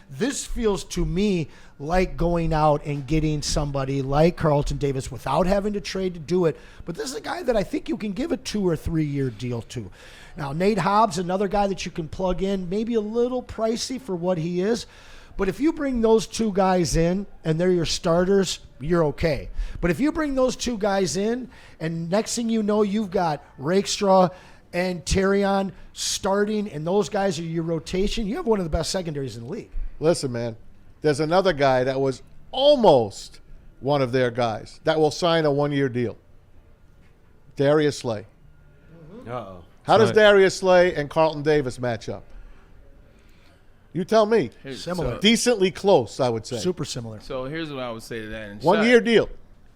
This feels to me like going out and getting somebody like Carlton Davis without having to trade to do it. But this is a guy that I think you can give a 2 or 3 year deal to. Now, Nate Hobbs, another guy that you can plug in, maybe a little pricey for what he is. But if you bring those two guys in and they're your starters, you're okay. But if you bring those two guys in and next thing you know, you've got Rakestraw and Terrion starting, and those guys are your rotation, you have one of the best secondaries in the league. Listen, man, there's another guy that was almost one of their guys that will sign a 1 year deal. Darius Slay. Uh-oh. How does Darius Slay and Carlton Davis match up? You tell me. Similar. Decently close, I would say. Super similar. So here's what I would say to that. And 1 year deal.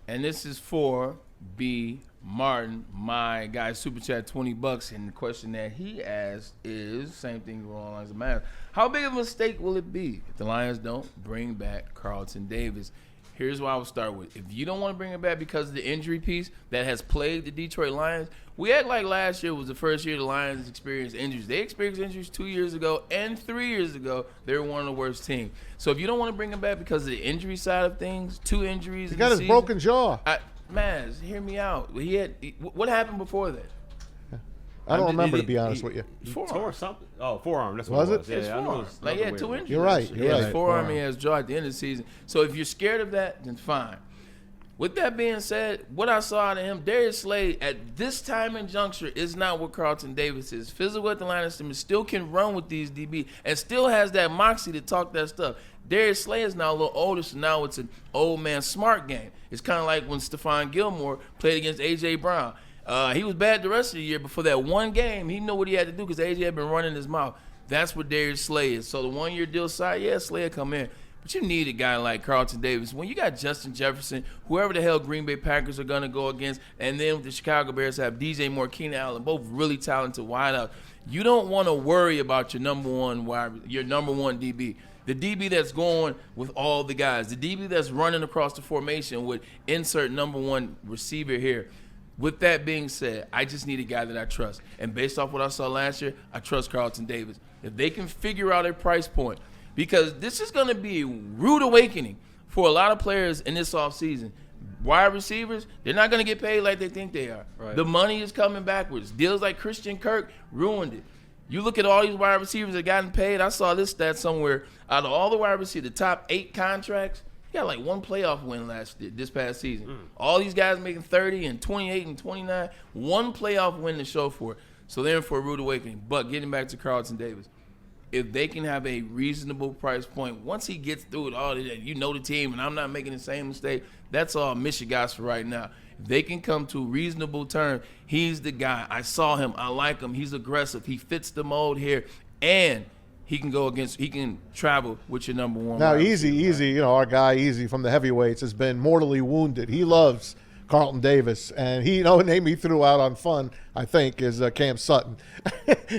And this is for B. Martin, my guy, super chat $20, and the question that he asked is same thing along the lines of matter. How big of a mistake will it be if the Lions don't bring back Carlton Davis? Here's what I would start with. If you don't want to bring him back because of the injury piece that has plagued the Detroit Lions, we act like last year was the first year the Lions experienced injuries. They experienced injuries 2 years ago and 3 years ago. They were one of the worst teams. So if you don't want to bring him back because of the injury side of things, 2 injuries. He got his broken jaw. Maz, hear me out. What happened before that? I don't remember, to be honest with you. Tore something. Oh, forearm. That's what Was it it? was. It's Yeah, I know forearm. it's Like, he had another 2 way. injuries. You're right. He has forearm. He has jaw at the end of the season. So if you're scared of that, then fine. With that being said, what I saw out of him, Darius Slay at this time and juncture is not what Carlton Davis is. Physical at the line of scrimmage, still can run with these DB and still has that moxie to talk that stuff. Darius Slay is now a little older, so now it's an old man smart game. It's kind of like when Stephon Gilmore played against A.J. Brown. He was bad the rest of the year, but for that one game, he knew what he had to do because A.J. had been running his mouth. That's what Darius Slay is. So the 1 year deal side, yeah, Slay will come in. But you need a guy like Carlton Davis. When you got Justin Jefferson, whoever the hell Green Bay Packers are going to go against, and then the Chicago Bears have DJ Moore, Keenan Allen, both really talented wideouts, you don't want to worry about your number one DB. The DB that's going with all the guys. The DB that's running across the formation with insert number one receiver here. With that being said, I just need a guy that I trust. And based off what I saw last year, I trust Carlton Davis. If they can figure out a price point, because this is going to be a rude awakening for a lot of players in this offseason. Wide receivers, they're not going to get paid like they think they are. Right. The money is coming backwards. Deals like Christian Kirk ruined it. You look at all these wide receivers that gotten paid. I saw this stat somewhere. Out of all the wide receivers, the top 8 contracts, he got like 1 playoff win this past season. All these guys making 30 and 28 and 29, 1 playoff win to show for it. So they're in for a rude awakening. But getting back to Carlton Davis, if they can have a reasonable price point, once he gets through it all, you know the team, and I'm not making the same mistake, that's all Michigas for right now. If they can come to reasonable terms, he's the guy. I saw him. I like him. He's aggressive. He fits the mold here, and he can travel with your number one. Now, Easy, our guy Easy from the heavyweights has been mortally wounded. He loves Carlton Davis, and a name he threw out on fun, I think, is Cam Sutton.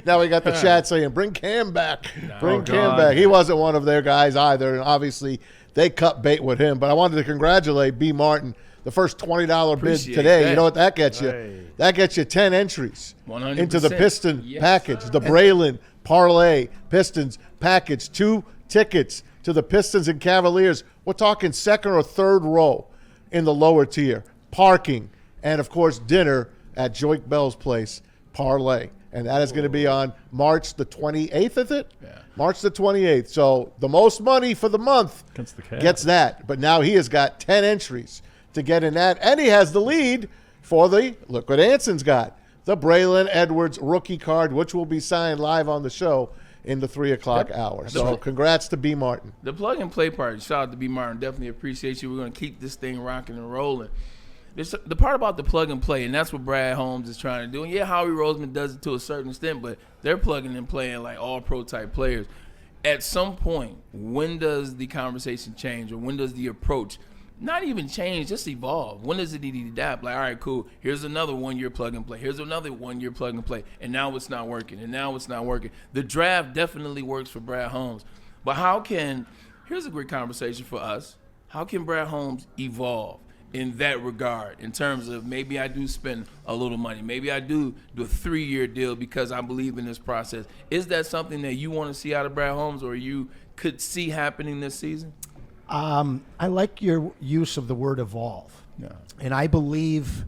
Now we got the chat saying, bring Cam back. Bring Cam back. He wasn't one of their guys either, and obviously they cut bait with him. But I wanted to congratulate B. Martin. The first $20 bid today, that. You know what that gets you? Hey. That gets you 10 entries 100%. into the Piston package, sir. the Braylon Parlay Pistons package. 2 tickets to the Pistons and Cavaliers. We're talking second or third row in the lower tier. Parking, and, of course, dinner at Joik Bell's place, Parlay. And that is going to be on March the 28th, is it? Yeah. March the 28th. So the most money for the month Against the Cavs. gets that. But now he has got 10 entries to get in that. And he has the lead for look what Anson's got, the Braylon Edwards rookie card, which will be signed live on the show in the 3 o'clock hour. So congrats to B. Martin. The plug and play part, shout out to B. Martin. Definitely appreciate you. We're going to keep this thing rocking and rolling. The part about the plug and play, and that's what Brad Holmes is trying to do. And yeah, Howie Roseman does it to a certain extent, but they're plugging and playing like all pro type players. At some point, when does the conversation change, or when does the approach not even change, just evolve? When does it need to adapt? Like, all right, cool, here's another 1 year plug and play. Here's another 1 year plug and play. And now it's not working. The draft definitely works for Brad Holmes. But here's a great conversation for us. How can Brad Holmes evolve? in that regard, in terms of maybe I do spend a little money, maybe I do a 3-year deal because I believe in this process. Is that something that you want to see out of Brad Holmes, or you could see happening this season? I like your use of the word evolve. Yeah. And I believe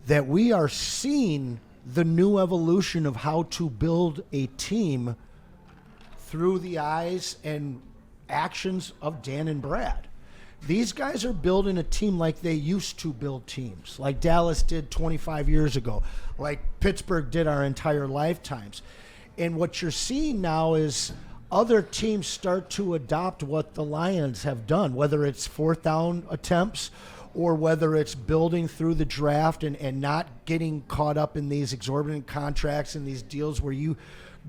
that we are seeing the new evolution of how to build a team through the eyes and actions of Dan and Brad. These guys are building a team like they used to build teams, like Dallas did 25 years ago, like Pittsburgh did our entire lifetimes. And what you're seeing now is other teams start to adopt what the Lions have done, whether it's fourth down attempts or whether it's building through the draft and not getting caught up in these exorbitant contracts and these deals where you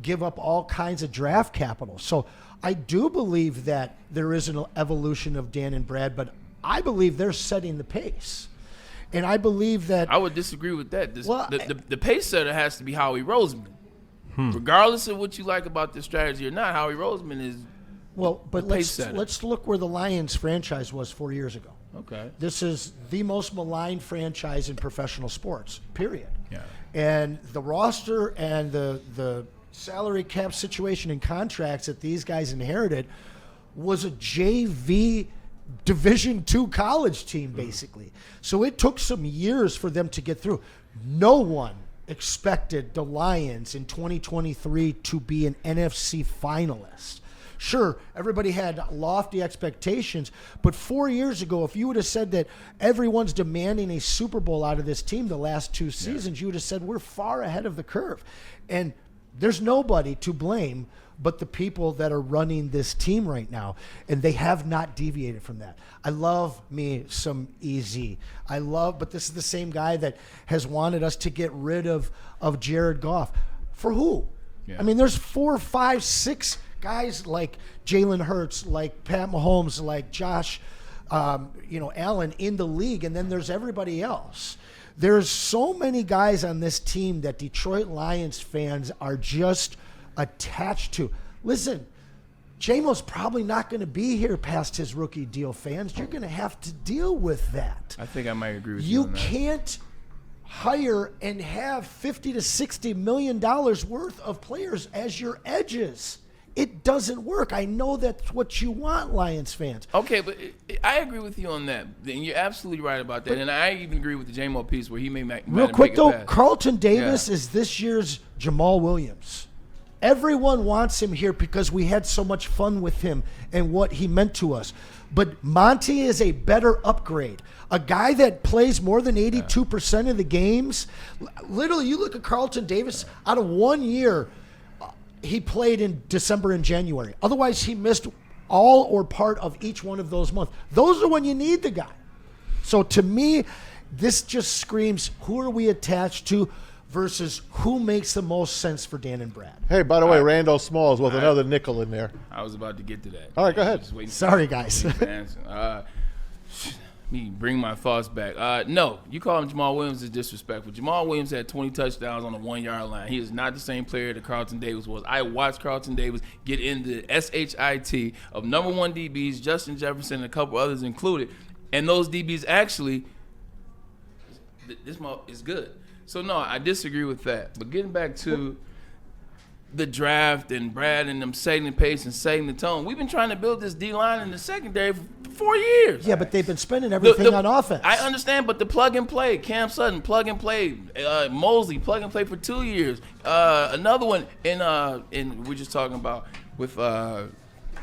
give up all kinds of draft capital. So I do believe that there is an evolution of Dan and Brad, but I believe they're setting the pace. And I believe that... I would disagree with that. Well, the pace setter has to be Howie Roseman. Regardless of what you like about this strategy or not, Howie Roseman is but the pace setter. let's look where the Lions franchise was 4 years ago. Okay. This is the most maligned franchise in professional sports, period. Yeah. And the roster and the salary cap situation and contracts that these guys inherited was a JV Division II college team, basically. So it took some years for them to get through. No one expected the Lions in 2023 to be an NFC finalist. Sure, everybody had lofty expectations, but 4 years ago, if you would have said that everyone's demanding a Super Bowl out of this team the last 2 seasons, you would have said we're far ahead of the curve. And there's nobody to blame but the people that are running this team right now, and they have not deviated from that. I love me some Easy. But this is the same guy that has wanted us to get rid of Jared Goff. For who? Yeah. I mean, there's 4, 5, 6 guys like Jalen Hurts, like Pat Mahomes, like Josh, Allen in the league, and then there's everybody else. There's so many guys on this team that Detroit Lions fans are just attached to. Listen, J-Mo's probably not going to be here past his rookie deal, fans. You're going to have to deal with that. I think I might agree with you on that. You can't hire and have $50 to $60 million worth of players as your edges. It doesn't work. I know that's what you want, Lions fans. Okay, but I agree with you on that. And you're absolutely right about that. And I even agree with the J-Mo piece where he may make real quick, though, pass. Carlton Davis is this year's Jamal Williams. Everyone wants him here because we had so much fun with him and what he meant to us. But Monty is a better upgrade. A guy that plays more than 82% of the games. Literally, you look at Carlton Davis, out of 1 year, he played in December and January. Otherwise, he missed all or part of each one of those months. Those are when you need the guy. So to me, this just screams, who are we attached to versus who makes the most sense for Dan and Brad. Hey, by the way, Randall Smalls with another nickel in there. I was about to get to that. All right, go ahead. Just waiting Sorry, guys. Me bring my thoughts back. No, you call him Jamal Williams is disrespectful. Jamal Williams had 20 touchdowns on the 1 yard line. He is not the same player that Carlton Davis was. I watched Carlton Davis get into SHIT of number 1 DBs, Justin Jefferson, and a couple others included. And those DBs actually, this is good. So, no, I disagree with that. But getting back to the draft and Brad and them setting the pace and setting the tone, we've been trying to build this D-line in the secondary for 4 years. Yeah, but they've been spending everything on offense. I understand, but the plug and play, Cam Sutton, plug and play, Mosley, plug and play for 2 years. Another one in we're just talking about with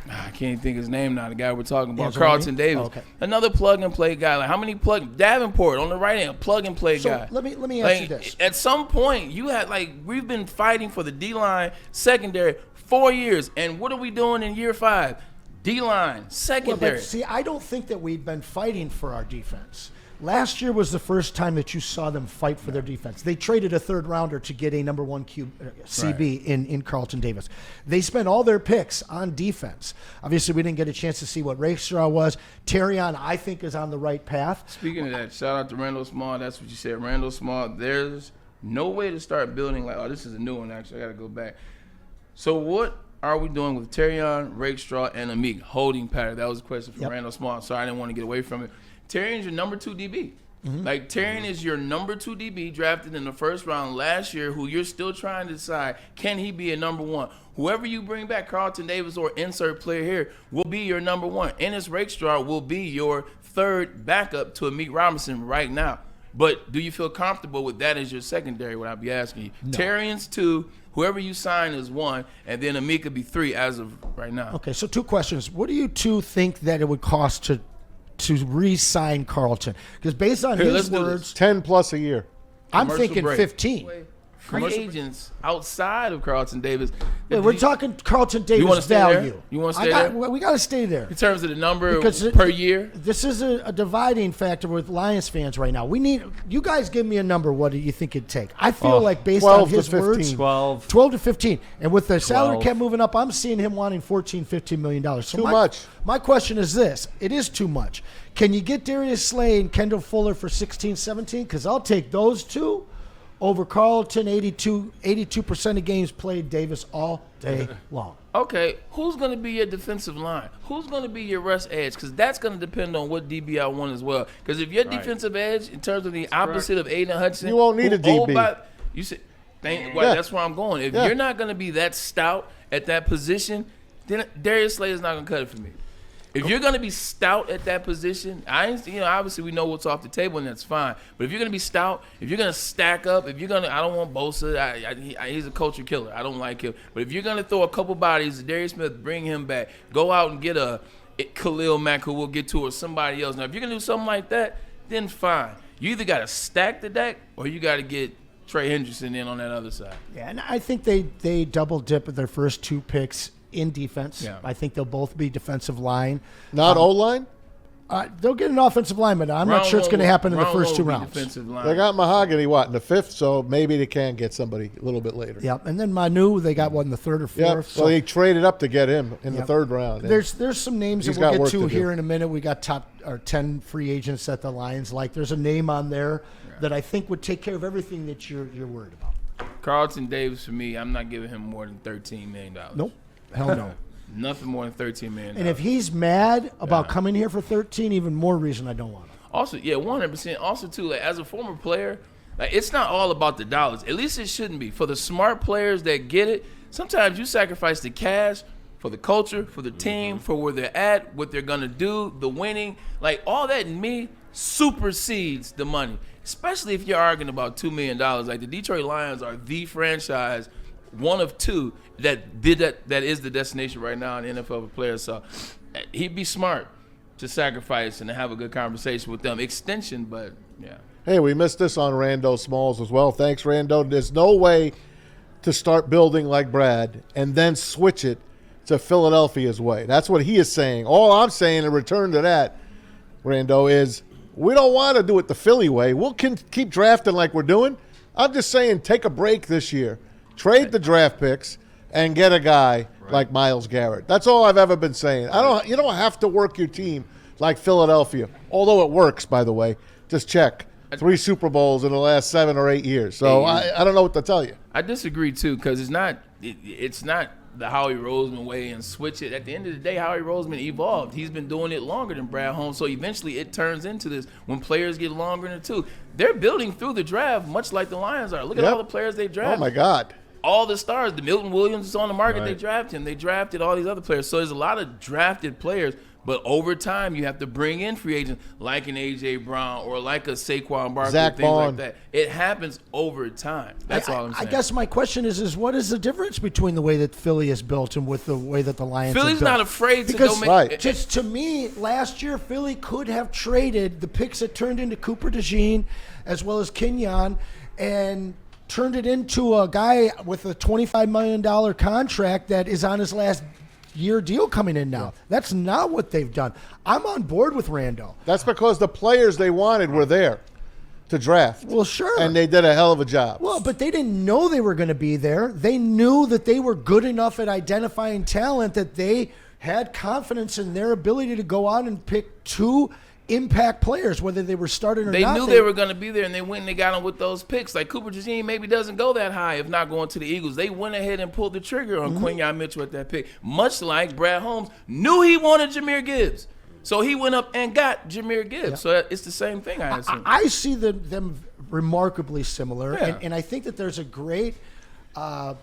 I can't even think his name now. The guy we're talking about, Carlton Davis. Oh, okay. Another plug and play guy. Like how many Davenport on the right hand, plug and play guy. Let me ask you this. At some point, you had we've been fighting for the D-line secondary 4 years, and what are we doing in year 5? D-line secondary. But see, I don't think that we've been fighting for our defense. Last year was the first time that you saw them fight for their defense. They traded a third rounder to get a number 1 CB in Carlton Davis. They spent all their picks on defense. Obviously, we didn't get a chance to see what Rakestraw was. Terrion, I think, is on the right path. Speaking of that, shout out to Randall Small. That's what you said. Randall Small, there's no way to start building this is a new one, actually. I got to go back. So what are we doing with Terrion, Rakestraw, and Amik? Holding pattern. That was a question from Randall Small. Sorry, I didn't want to get away from it. Terrian's your number 2 DB. Like, Terrian is your number 2 DB drafted in the first round last year, who you're still trying to decide, can he be a number 1? Whoever you bring back, Carlton Davis or insert player here, will be your number 1. Ennis Rakestraw will be your third backup to Amik Robinson right now. But do you feel comfortable with that as your secondary, what I'll be asking you? No. Terrian's 2, whoever you sign is 1, and then Amik could be 3 as of right now. Okay, so 2 questions. What do you 2 think that it would cost to re-sign Carlton? Because based on his words, 10 plus a year. I'm thinking 15. Free agents outside of Carlton Davis. Wait, we're talking Carlton Davis value. You want to stay there? We got to stay there. In terms of the number per year? This is a dividing factor with Lions fans right now. We need you guys give me a number. What do you think it'd take? I feel like based on his words, 12 to 15. And with the salary cap moving up, I'm seeing him wanting $14-15 million. So too much. My question is this. It is too much. Can you get Darius Slay and Kendall Fuller for 16-17? Because I'll take those 2 over Carlton, 82% of games played Davis all day long. Okay, who's going to be your defensive line? Who's going to be your rush edge? Because that's going to depend on what DB I want as well. Because if your defensive edge, in terms of the opposite of Aiden Hudson, you won't need a DB. You said, that's where I'm going. If you're not going to be that stout at that position, then Darius Slay is not going to cut it for me. If you're going to be stout at that position, obviously we know what's off the table, and that's fine. But if you're going to be stout, if you're going to stack up, I don't want Bosa. He's a culture killer. I don't like him. But if you're going to throw a couple bodies, Darius Smith, bring him back. Go out and get a Khalil Mack, who we'll get to, or somebody else. Now, if you're going to do something like that, then fine. You either got to stack the deck, or you got to get Trey Hendrickson in on that other side. Yeah, and I think they double dip with their first 2 picks in defense. Yeah. I think they'll both be defensive line. Not O-line? They'll get an offensive lineman. I'm not sure it's going to happen in the first 2 rounds. They got Mahogany, in the 5th, so maybe they can get somebody a little bit later. Yeah, and then Manu, they got in the 3rd or 4th. Yeah, so they traded up to get him in the 3rd round. There's some names that we'll get to here in a minute. We got top 10 free agents that the Lions like. There's a name on there that I think would take care of everything that you're worried about. Carlton Davis, for me, I'm not giving him more than $13 million. Nope. Hell no. Nothing more than $13 million. And if he's mad about coming here for 13, even more reason I don't want him. Also, 100%. Also, too, as a former player, it's not all about the dollars. At least it shouldn't be. For the smart players that get it, sometimes you sacrifice the cash for the culture, for the team, for where they're at, what they're going to do, the winning. All that in me supersedes the money, especially if you're arguing about $2 million. The Detroit Lions are the franchise, one of 2 that did that is the destination right now in the NFL for players. So he'd be smart to sacrifice and to have a good conversation with them. Extension, but yeah. Hey, we missed this on Rando Smalls as well. Thanks, Rando. There's no way to start building like Brad and then switch it to Philadelphia's way. That's what he is saying. All I'm saying in return to that, Rando, is we don't want to do it the Philly way. We'll keep drafting like we're doing. I'm just saying take a break this year. Trade the draft picks and get a guy like Myles Garrett. That's all I've ever been saying. You don't have to work your team like Philadelphia, although it works, by the way. Just check. 3 Super Bowls in the last 7 or 8 years. So I don't know what to tell you. I disagree, too, because it's not the Howie Roseman way and switch it. At the end of the day, Howie Roseman evolved. He's been doing it longer than Brad Holmes, so eventually it turns into this when players get longer than 2. They're building through the draft much like the Lions are. Look at all the players they drafted. Oh, my God. All the stars, the Milton Williams is on the market. They drafted him. They drafted all these other players. So there's a lot of drafted players, but over time you have to bring in free agents like an A.J. Brown or like a Saquon Barkley, Zach things Bond. like that. It happens over time. That's all I'm saying. I guess my question is what is the difference between the way that Philly is built and with the way that the Lions Philly's are built? not afraid to because go make just to me, last year Philly could have traded the picks that turned into Cooper DeJean as well as Kenyon and turned it into a guy with a $25 million contract that is on his last year deal coming in now. That's not what they've done. I'm on board with Rando. That's because the players they wanted were there to draft. Well, sure. And they did a hell of a job. Well, but they didn't know they were going to be there. They knew that they were good enough at identifying talent that they had confidence in their ability to go out and pick 2 impact players, whether they were starting or not. They knew they were going to be there, and they went and they got them with those picks. Like Cooper DeJean maybe doesn't go that high if not going to the Eagles. They went ahead and pulled the trigger on Quinyon Mitchell at that pick, much like Brad Holmes knew he wanted Jahmyr Gibbs. So he went up and got Jahmyr Gibbs. So it's the same thing, I assume. I see them remarkably similar, Yeah. and I think that there's a great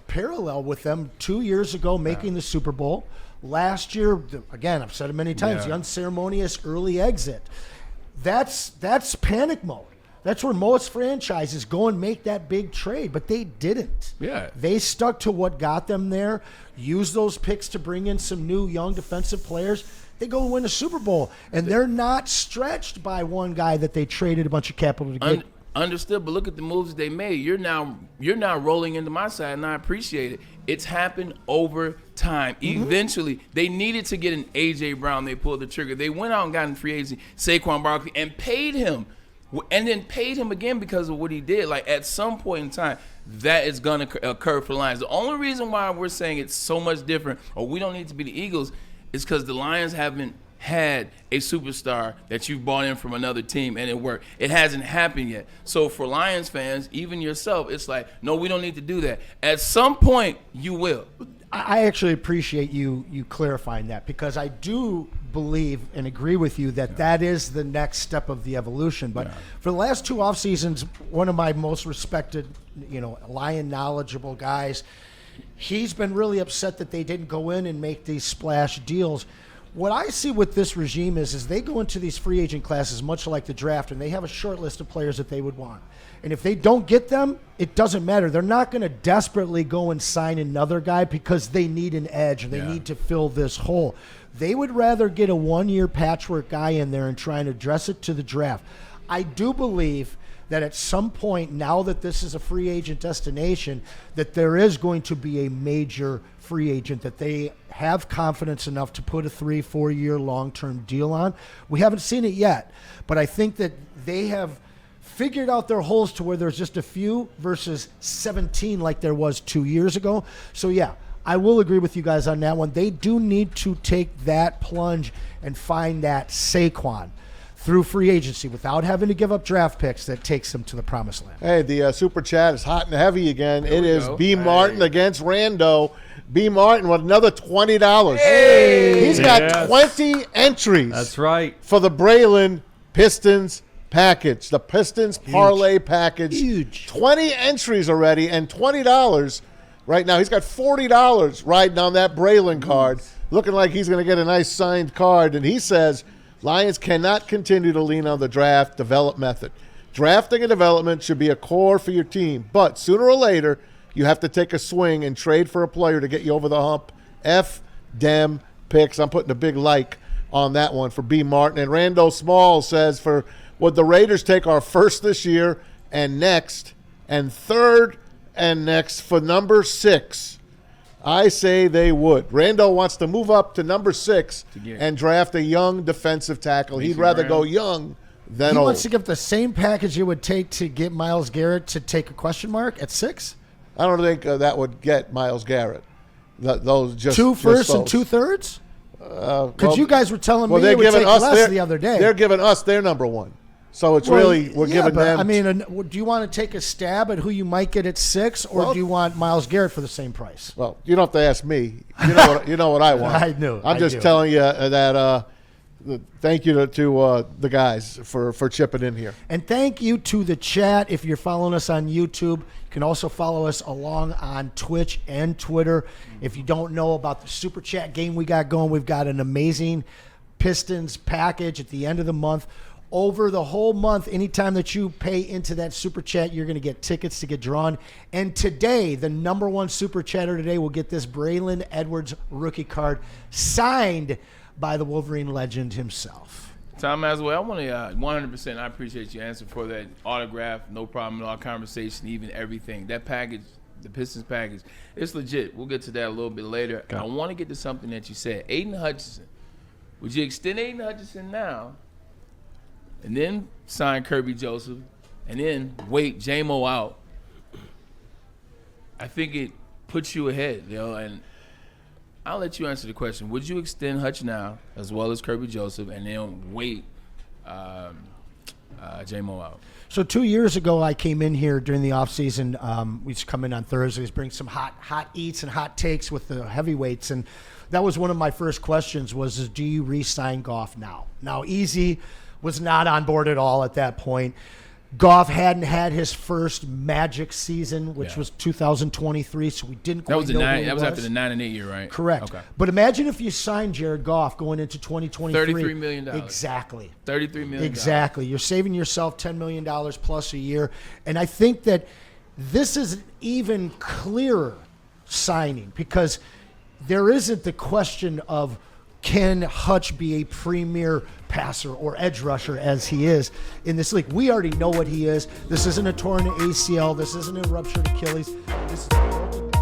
parallel with them 2 years ago making the Super Bowl. Last year, again, I've said it many times, the unceremonious early exit. That's panic mode. That's where most franchises go and make that big trade, but they didn't. Yeah. They stuck to what got them there, used those picks to bring in some new young defensive players. They go and win a Super Bowl, and they're not stretched by one guy that they traded a bunch of capital to get. Understood, but look at the moves they made. You're now rolling into my side, and I appreciate it. It's happened over time. Eventually, they needed to get an A.J. Brown. They pulled the trigger. They went out and got in free agency Saquon Barkley and paid him. And then paid him again because of what he did. Like, at some point in time, that is going to occur for the Lions. The only reason why we're saying it's so much different, or we don't need to be the Eagles, is because the Lions haven't had a superstar that you bought in from another team and it worked. It hasn't happened yet. So for Lions fans, even yourself, it's like, no, we don't need to do that. At some point, you will. I actually appreciate you clarifying that, because I do believe and agree with you that that is the next step of the evolution. But for the last two off seasons, one of my most respected, Lion knowledgeable guys, he's been really upset that they didn't go in and make these splash deals. What I see with this regime is they go into these free agent classes much like the draft, and they have a short list of players that they would want. And if they don't get them, it doesn't matter. They're not going to desperately go and sign another guy because they need an edge or they need to fill this hole. They would rather get a one-year patchwork guy in there and try and address it to the draft. I do believe that at some point, now that this is a free agent destination, that there is going to be a major free agent that they have confidence enough to put a 3-4 year long-term deal on. We haven't seen it yet, but I think that they have figured out their holes to where there's just a few versus 17 like there was 2 years ago. So yeah, I will agree with you guys on that one. They do need to take that plunge and find that Saquon through free agency without having to give up draft picks that takes them to the promised land. Hey, the super chat is hot and heavy again. It is B. Martin against Rando. B. Martin with another $20. Hey! He's got 20 entries. That's right. For the Braylon Pistons package, the Pistons parlay package. Huge. 20 entries already and $20 right now. He's got $40 riding on that Braylon card, looking like he's going to get a nice signed card. And he says Lions cannot continue to lean on the draft develop method. Drafting and development should be a core for your team, but sooner or later, you have to take a swing and trade for a player to get you over the hump. F dem picks. I'm putting a big like on that one for B. Martin. And Rando Small says, would the Raiders take our first this year and next and third and next for number 6? I say they would. Rando wants to move up to number 6 and draft a young defensive tackle. He'd rather go young than He old. wants to give the same package it would take to get Myles Garrett to take a question mark at 6? I don't think that would get Myles Garrett. Those just 2 firsts just and 2 thirds? Because you guys were telling me it would take less the other day. They're giving us their number 1. So it's we're giving them. I mean, do you want to take a stab at who you might get at 6, or do you want Myles Garrett for the same price? Well, you don't have to ask me. You know what I want. I knew. I'm just telling you that. Thank you to the guys for chipping in here. And thank you to the chat. If you're following us on YouTube, you can also follow us along on Twitch and Twitter. If you don't know about the Super Chat game we got going, we've got an amazing Pistons package at the end of the month. Over the whole month, anytime that you pay into that Super Chat, you're going to get tickets to get drawn. And today, the number 1 Super Chatter today will get this Braylon Edwards rookie card signed by the Wolverine legend himself. Tom Maswell, I want to 100%. I appreciate your answer for that autograph. No problem at all. Conversation, even everything. That package, the Pistons package, it's legit. We'll get to that a little bit later. Okay. I want to get to something that you said. Aiden Hutchinson. Would you extend Aiden Hutchinson now and then sign Kirby Joseph and then wait J-Mo out? I think it puts you ahead, and I'll let you answer the question. Would you extend Hutch now as well as Kirby Joseph and then wait J-Mo out? So 2 years ago, I came in here during the offseason. We just come in on Thursdays, bring some hot eats and hot takes with the heavyweights. And that was one of my first questions was, do you re-sign Goff now? Now, Easy was not on board at all at that point. Goff hadn't had his first magic season, which was 2023, so we didn't quite know who he That was after the 9-8 year, right? Correct. Okay. But imagine if you signed Jared Goff going into 2023. $33 million. Exactly. $33 million. Exactly. You're saving yourself $10 million plus a year. And I think that this is an even clearer signing because there isn't the question of can Hutch be a premier passer or edge rusher as he is in this league. We already know what he is. This isn't a torn ACL. This isn't a ruptured Achilles. This is